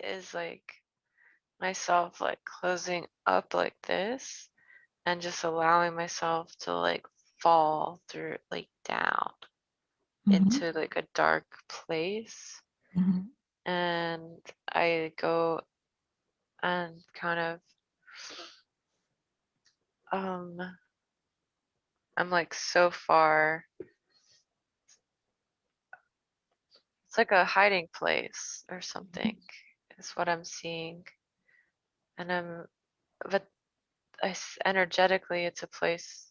see is like myself like closing up like this and just allowing myself to like fall through like down Mm-hmm. into like a dark place. Mm-hmm. And I go and kind of um I'm like so far. It's like a hiding place or something is what I'm seeing. And but energetically, it's a place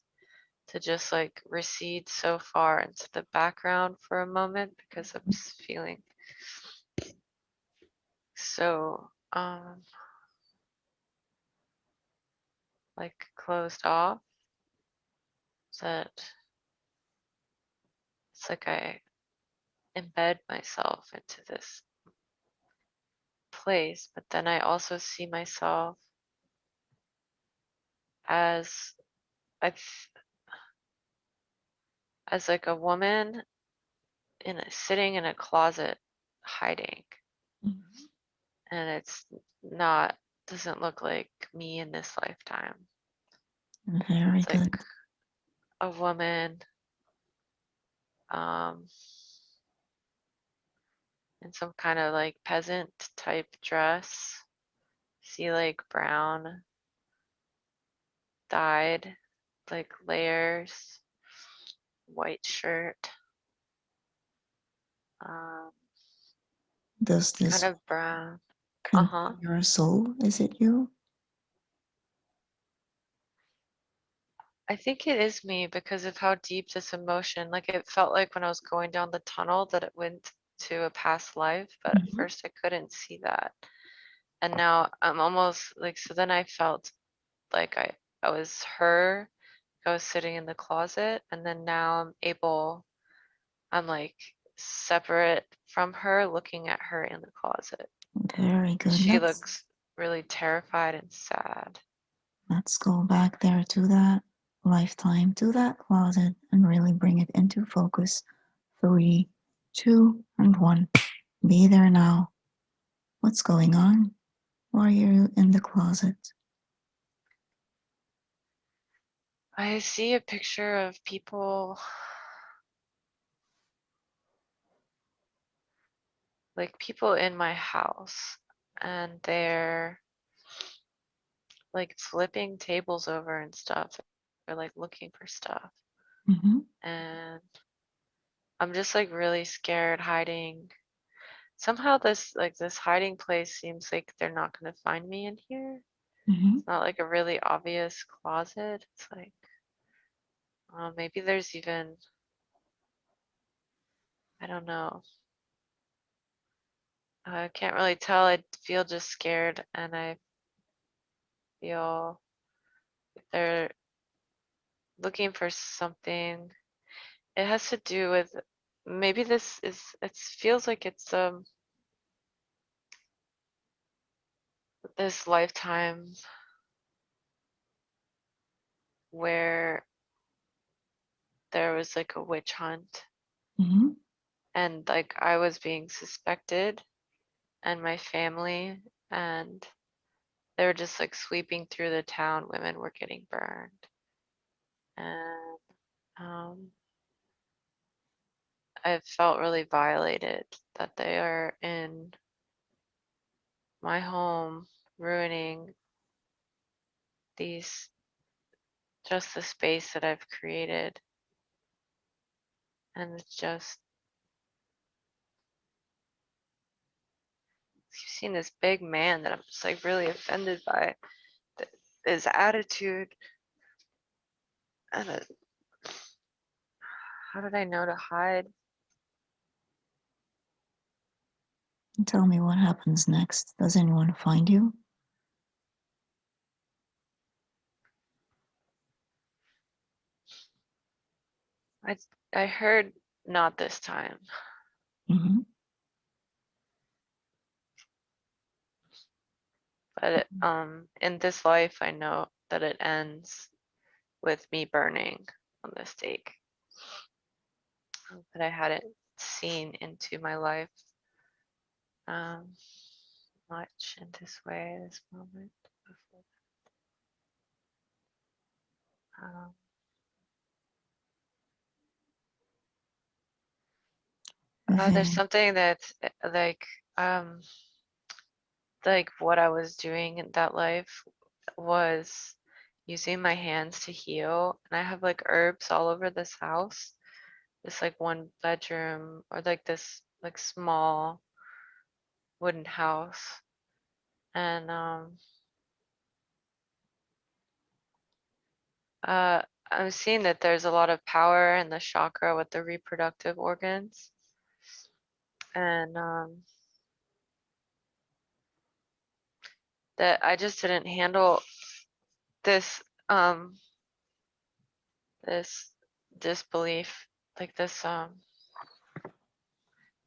to just like recede so far into the background for a moment because I'm just feeling so like closed off that it's like I embed myself into this place, but then I also see myself as I as like a woman sitting in a closet hiding, and it's not doesn't look like me in this lifetime. Very It's like good. a woman um in some kind of like peasant type dress. See like brown dyed like layers, white shirt, um Does kind this of brown. Uh-huh. contain your soul? Is it you? I think it is me because of how deep this emotion, like it felt like when I was going down the tunnel that it went to a past life, but at Mm-hmm. first I couldn't see that. And now I'm almost like, so then I felt like I was her, I was sitting in the closet, and then now I'm like separate from her, looking at her in the closet. Very good. She looks really terrified and sad. Let's go back there to that lifetime, to that closet, and really bring it into focus. Three, two, and one. Be there now. What's going on? Why are you in the closet? I see a picture of people, like people in my house, and they're like flipping tables over and stuff. They're like looking for stuff. Mm-hmm. And I'm just like really scared hiding. Somehow this hiding place seems like they're not gonna find me in here. Mm-hmm. It's not like a really obvious closet. It's like maybe there's even, I don't know. I can't really tell. I feel just scared, and I feel they're looking for something. It has to do with maybe this is it feels like it's this lifetime where there was like a witch hunt, Mm-hmm. and like I was being suspected and my family, and they were just like sweeping through the town. Women were getting burned, and um I felt really violated that they are in my home ruining these just the space that I've created. And it's just you've seen this big man that I'm just like really offended by his attitude. And how did I know to hide? Tell me what happens next. Does anyone find you? I I heard not this time, Mm-hmm. but in this life I know that it ends with me burning on the stake. But I hadn't seen into my life. Um, much in this way, this moment. Before. Um, there's Okay. something that's like what I was doing in that life was using my hands to heal, and I have like herbs all over this house. This like one bedroom or like this like small wooden house, and uh, I'm seeing that there's a lot of power in the chakra with the reproductive organs, and that I just didn't handle this um this disbelief, like this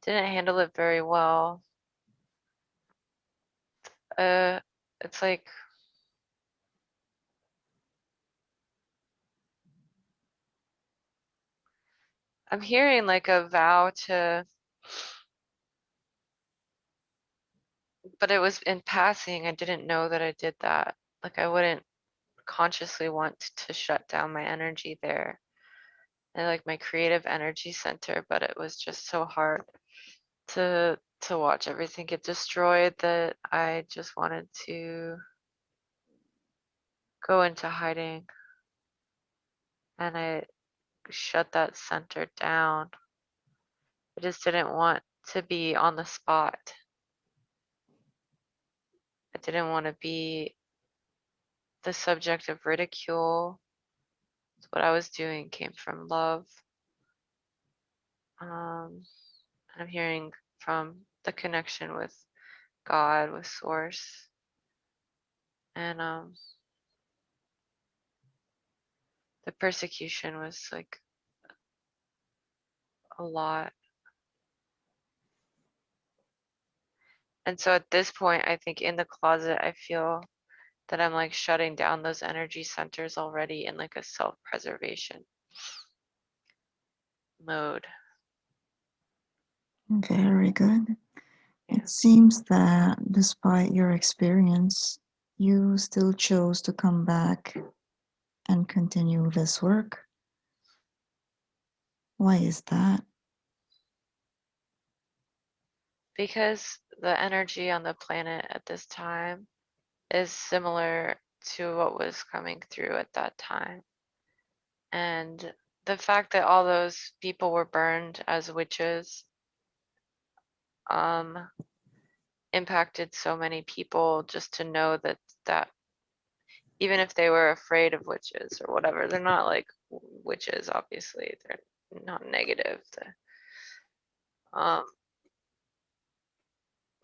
didn't handle it very well. uh it's like I'm hearing like a vow to, but it was in passing. I didn't know that I did that. Like I wouldn't consciously want to shut down my energy there and like my creative energy center, but it was just so hard to watch everything get destroyed that I just wanted to go into hiding, and I shut that center down. I just didn't want to be on the spot. I didn't want to be the subject of ridicule. What I was doing came from love. And I'm hearing from the connection with God, with Source, and the persecution was like a lot. And so at this point, I think in the closet, I feel that I'm like shutting down those energy centers already in like a self-preservation mode. Very good. Yeah. It seems that despite your experience, you still chose to come back and continue this work. Why is that? Because the energy on the planet at this time is similar to what was coming through at that time. And the fact that all those people were burned as witches um, impacted so many people, just to know that even if they were afraid of witches or whatever, they're not like witches, obviously. They're not negative. Um,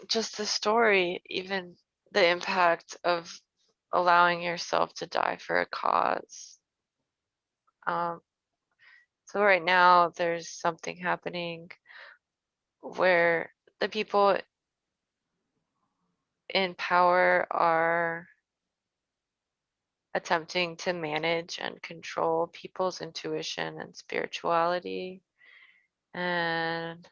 just the story, even the impact of allowing yourself to die for a cause. Um, so right now there's something happening where the people in power are attempting to manage and control people's intuition and spirituality, and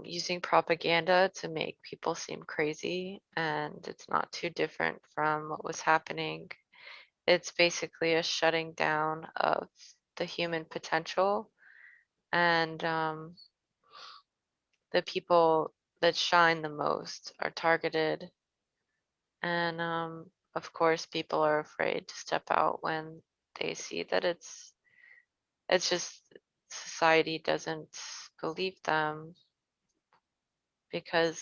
using propaganda to make people seem crazy. And it's not too different from what was happening. It's basically a shutting down of the human potential, and the people that shine the most are targeted. And of course, people are afraid to step out when they see that it's just society doesn't believe them because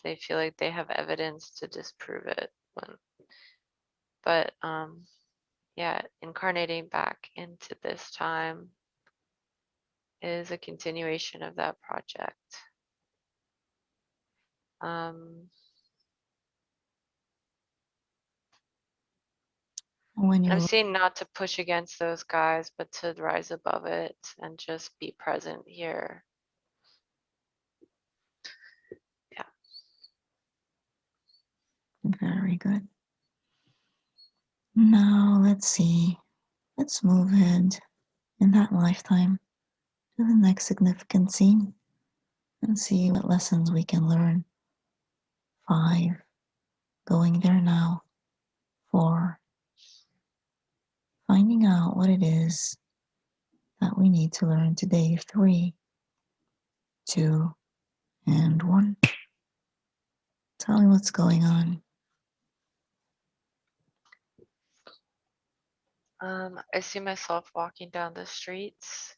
they feel like they have evidence to disprove it. But yeah, incarnating back into this time is a continuation of that project. Um, When I'm you seeing not to push against those guys, but to rise above it and just be present here. Yeah. very good. Now let's see. Let's move ahead in that lifetime to the next significant scene. and see what lessons we can learn. 5, going there now. 4, finding out what it is that we need to learn today. 3, 2, and 1. Tell me what's going on. I see myself walking down the streets,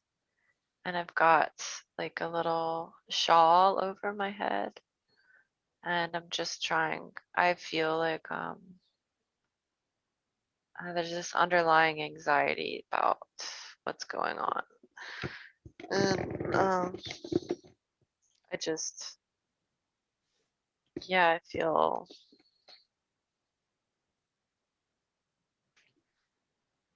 and I've got like a little shawl over my head, and I'm just trying. I feel like there's this underlying anxiety about what's going on, and I just, yeah, I feel,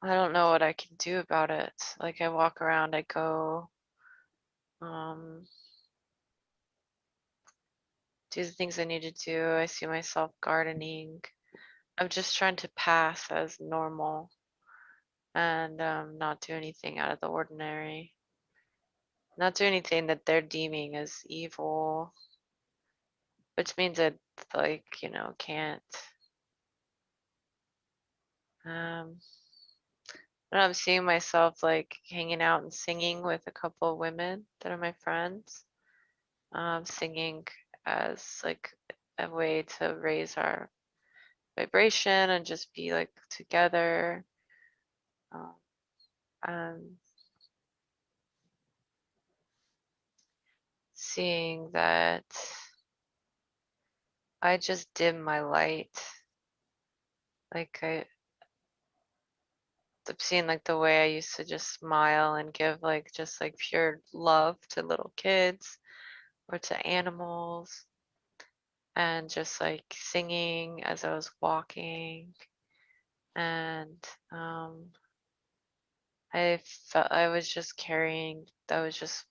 I don't know what I can do about it. Like I walk around, I go um, do the things I need to do. I see myself gardening. I'm just trying to pass as normal and not do anything out of the ordinary. Not do anything that they're deeming as evil, which means that, like, can't. Um, and I'm seeing myself like hanging out and singing with a couple of women that are my friends, singing as like a way to raise our vibration and just be like together. Um, and seeing that I just dim my light. Like I'm seeing like the way I used to just smile and give like just like pure love to little kids or to animals, and just like singing as I was walking, and I felt I was just carrying, that was just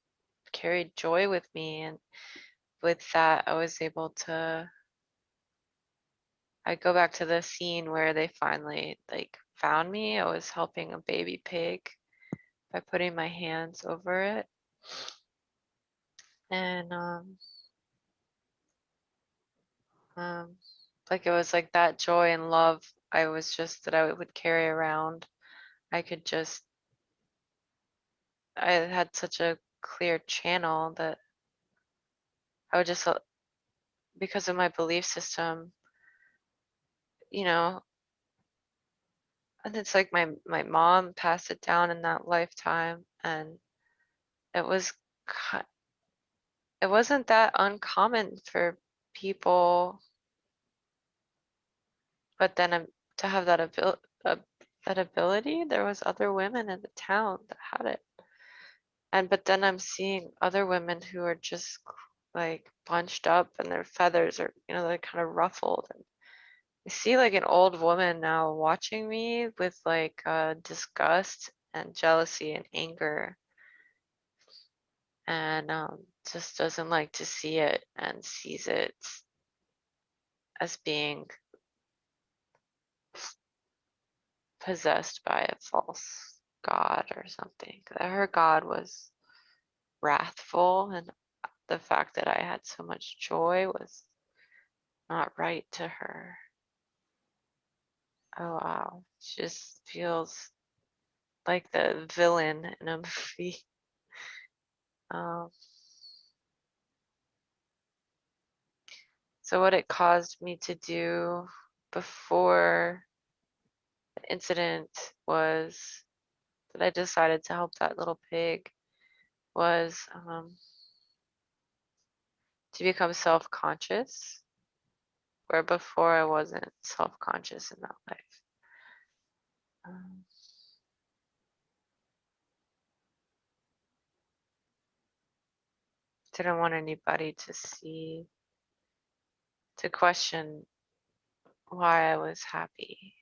carried joy with me, and with that I was able to, I go back to the scene where they finally like found me. I was helping a baby pig by putting my hands over it, and um like it was like that joy and love I was just, that I would carry around. I could just, I had such a clear channel that I would just, because of my belief system, you know, and it's like my mom passed it down in that lifetime, and it was ki- it wasn't that uncommon for people, but then to have that ability, there was other women in the town that had it. And but then I'm seeing other women who are just like bunched up and their feathers are, they're kind of ruffled. And I see like an old woman now watching me with like disgust and jealousy and anger, and just doesn't like to see it and sees it as being possessed by a false god or something. Her god was wrathful, and the fact that I had so much joy was not right to her. Oh wow. She just feels like the villain in a movie. Um, so what it caused me to do before the incident was that I decided to help that little pig was to become self-conscious, where before I wasn't self-conscious in that life. Um, didn't want anybody to see, to question why I was happy.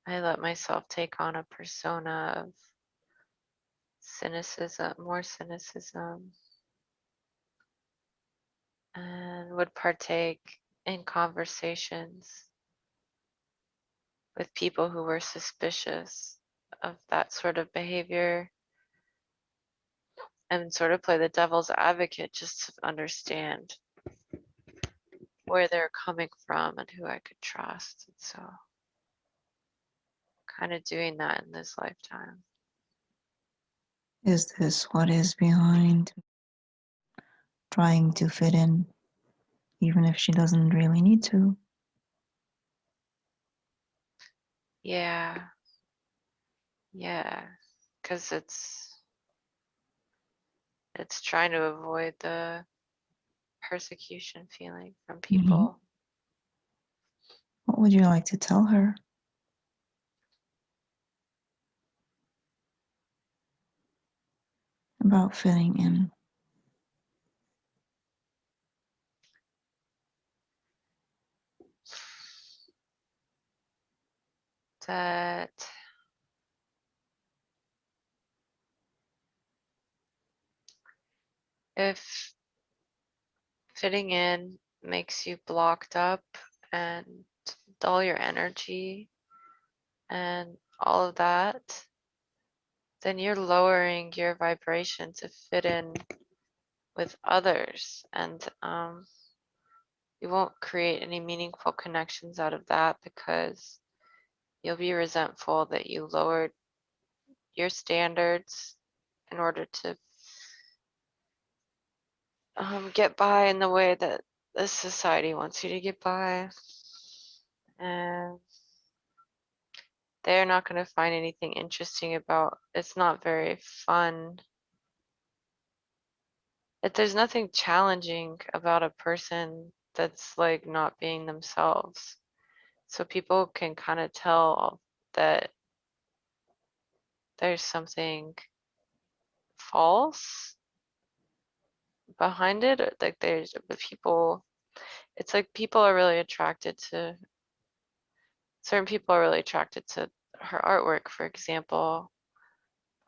I let myself take on a persona of cynicism, more cynicism, and would partake in conversations with people who were suspicious of that sort of behavior, and sort of play the devil's advocate just to understand where they're coming from and who I could trust. And so kind of doing that in this lifetime. Is this what is behind trying to fit in, even if she doesn't really need to? Yeah. Yeah. Because it's trying to avoid the persecution feeling from Mhm. people. What would you like to tell her about fitting in? That if fitting in makes you blocked up and dull your energy and all of that, then you're lowering your vibration to fit in with others. And you won't create any meaningful connections out of that because you'll be resentful that you lowered your standards in order to get by in the way that this society wants you to get by. And they're not going to find anything interesting about it's not very fun. There's nothing challenging about a person that's like not being themselves. So people can kind of tell that there's something false behind it. Like there's the people, it's like people are really attracted to certain people are really attracted to her artwork, for example.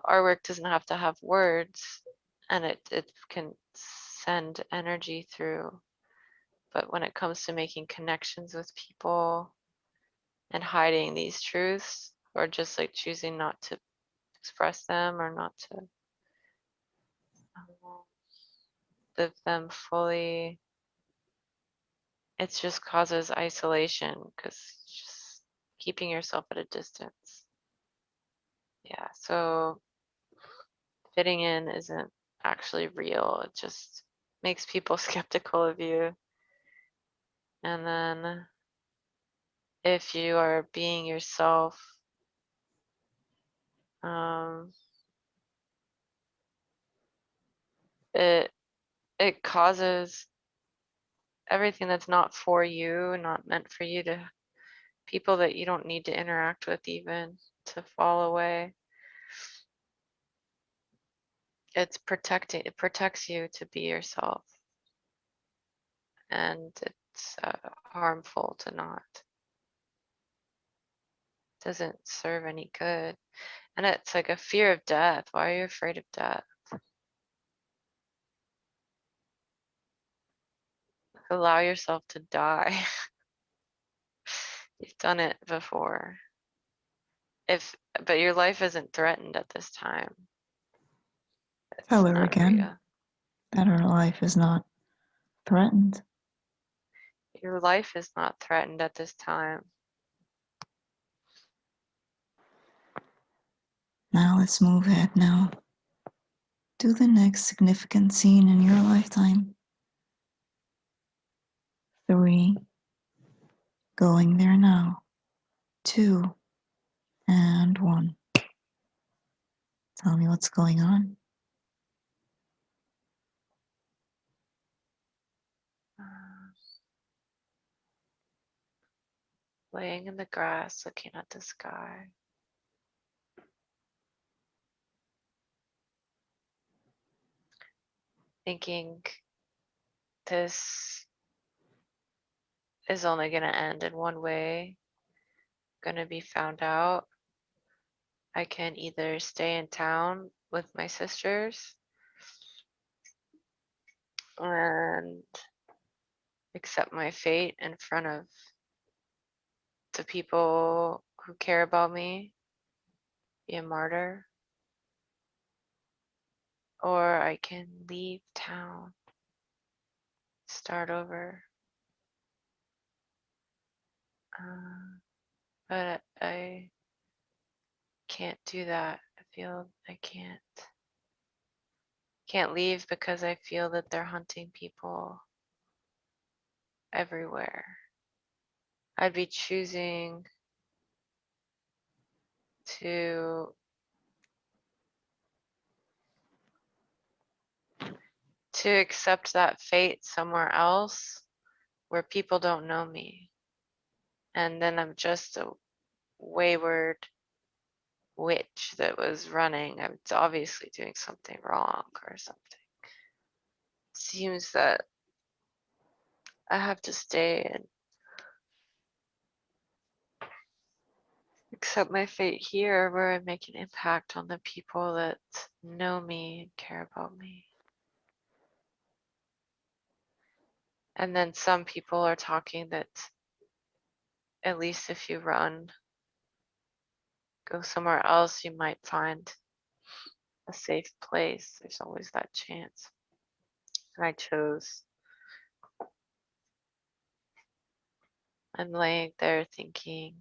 Artwork doesn't have to have words and it can send energy through. But when it comes to making connections with people and hiding these truths, or just like choosing not to express them or not to um, live them fully, it just causes isolation because just keeping yourself at a distance. Yeah, so fitting in isn't actually real. It just makes people skeptical of you. And then if you are being yourself, um, it it causes everything that's not for you, not meant for you to people that you don't need to interact with even to fall away. It protects you to be yourself, and it's harmful to not. Doesn't serve any good. And it's like a fear of death. Why are you afraid of death? Allow yourself to die. You've done it before. If but your life isn't threatened at this time. Tell It's her not again real. that her life is not threatened. Your life is not threatened at this time. Now let's move ahead now to the next significant scene in your lifetime. 3, going there now. 2, and 1. Tell me what's going on. Laying in the grass, looking at the sky. Thinking this is only going to end in one way. Going to be found out. I can either stay in town with my sisters and accept my fate in front of the people who care about me, be a martyr, or I can leave town, start over. But I can't do that. I feel I can't leave because I feel that they're hunting people everywhere. I'd be choosing to accept that fate somewhere else where people don't know me. And then I'm just a wayward witch that was running. I'm obviously doing something wrong or something. Seems that I have to stay and accept my fate here where I make an impact on the people that know me and care about me. And then some people are talking that at least if you run, go somewhere else, you might find a safe place. There's always that chance. And I chose. I'm laying there thinking,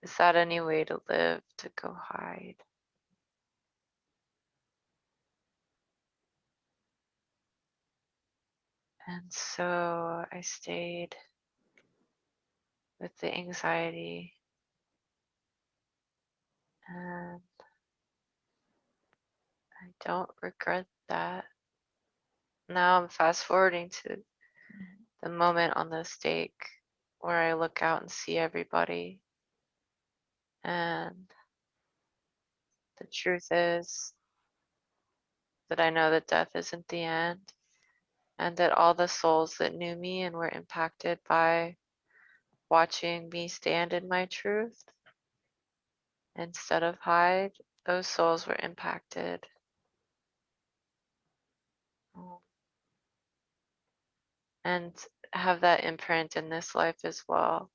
is that any way to live, to go hide? And so I stayed with the anxiety, and I don't regret that. Now I'm fast forwarding to the moment on the stake where I look out and see everybody. And the truth is that I know that death isn't the end, and that all the souls that knew me and were impacted by watching me stand in my truth instead of hide, those souls were impacted. And have that imprint in this life as well.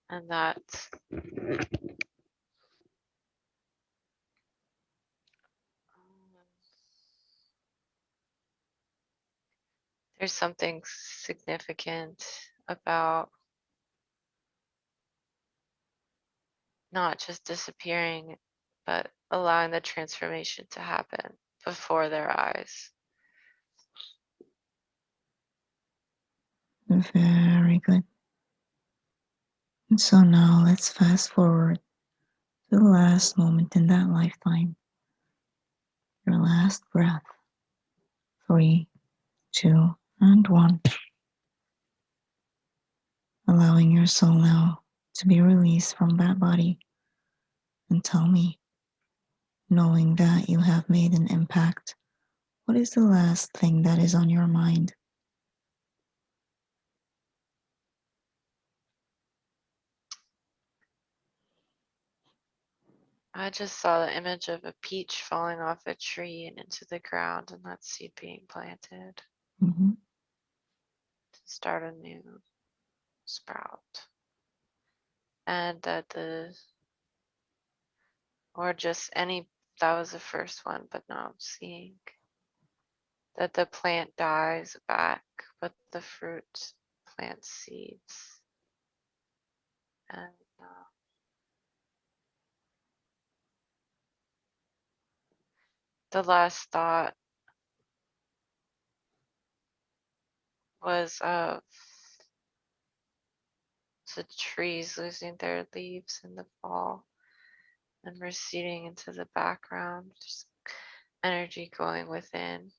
And that there's something significant about not just disappearing, but allowing the transformation to happen before their eyes. Very good. And so now let's fast forward to the last moment in that lifetime. Your last breath. 3, 2, and 1. Allowing your soul now to be released from that body. And tell me, knowing that you have made an impact, what is the last thing that is on your mind? I just saw the image of a peach falling off a tree and into the ground, and that seed being planted Mm-hmm. to start a new sprout. And that or just any, that was the first one, but now I'm seeing that the plant dies back, but the fruit plants seeds. And the last thought was of the trees losing their leaves in the fall and receding into the background, just energy going within.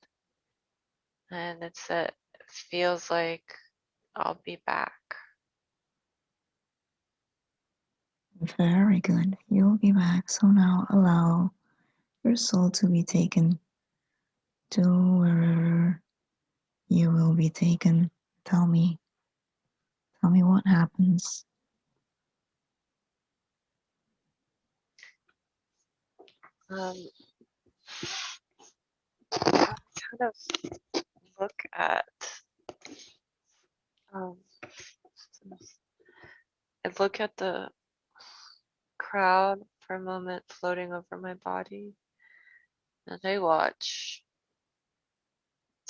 And it feels like I'll be back. Very good. You'll be back. So now allow your soul to be taken to wherever you will be taken. Tell me what happens. Um, I kind of look at um, I look at the crowd for a moment, floating over my body. And I watch.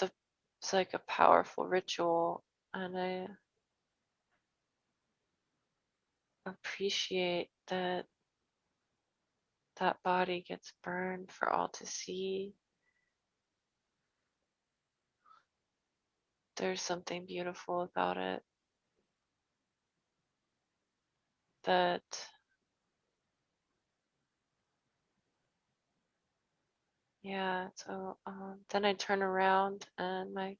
It's like a powerful ritual, and I appreciate that that body gets burned for all to see. There's something beautiful about it that yeah, so then I turn around and I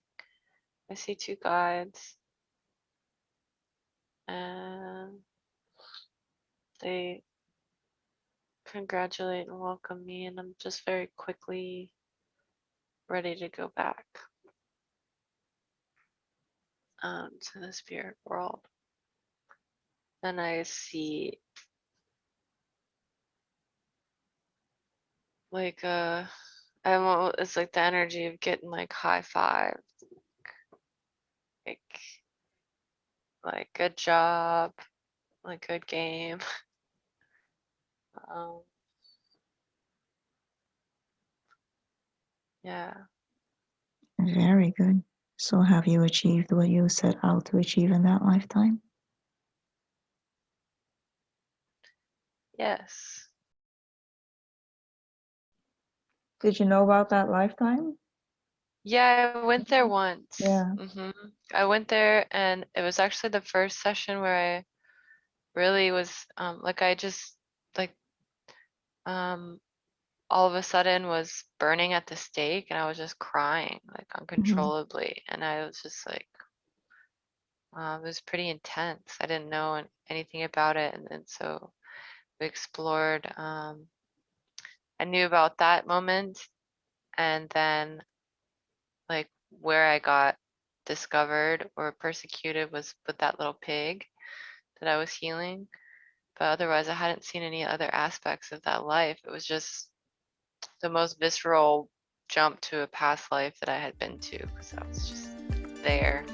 see two guides, and they congratulate and welcome me, and I'm just very quickly ready to go back to the spirit world. Then I see like it's like the energy of getting like high five, like good job, like good game. um, yeah. Very good. So, have you achieved what you set out to achieve in that lifetime? Yes. Did you know about that lifetime? Yeah, I went there once. Yeah. I went there, and it was actually the first session where I really was like I just like um all of a sudden was burning at the stake, and I was just crying like Hmm. uncontrollably, and I was just like it was pretty intense. I didn't know anything about it, and so we explored. I knew about that moment, and then like where I got discovered or persecuted was with that little pig that I was healing. But otherwise, I hadn't seen any other aspects of that life. It was just the most visceral jump to a past life that I had been to, because I was just there.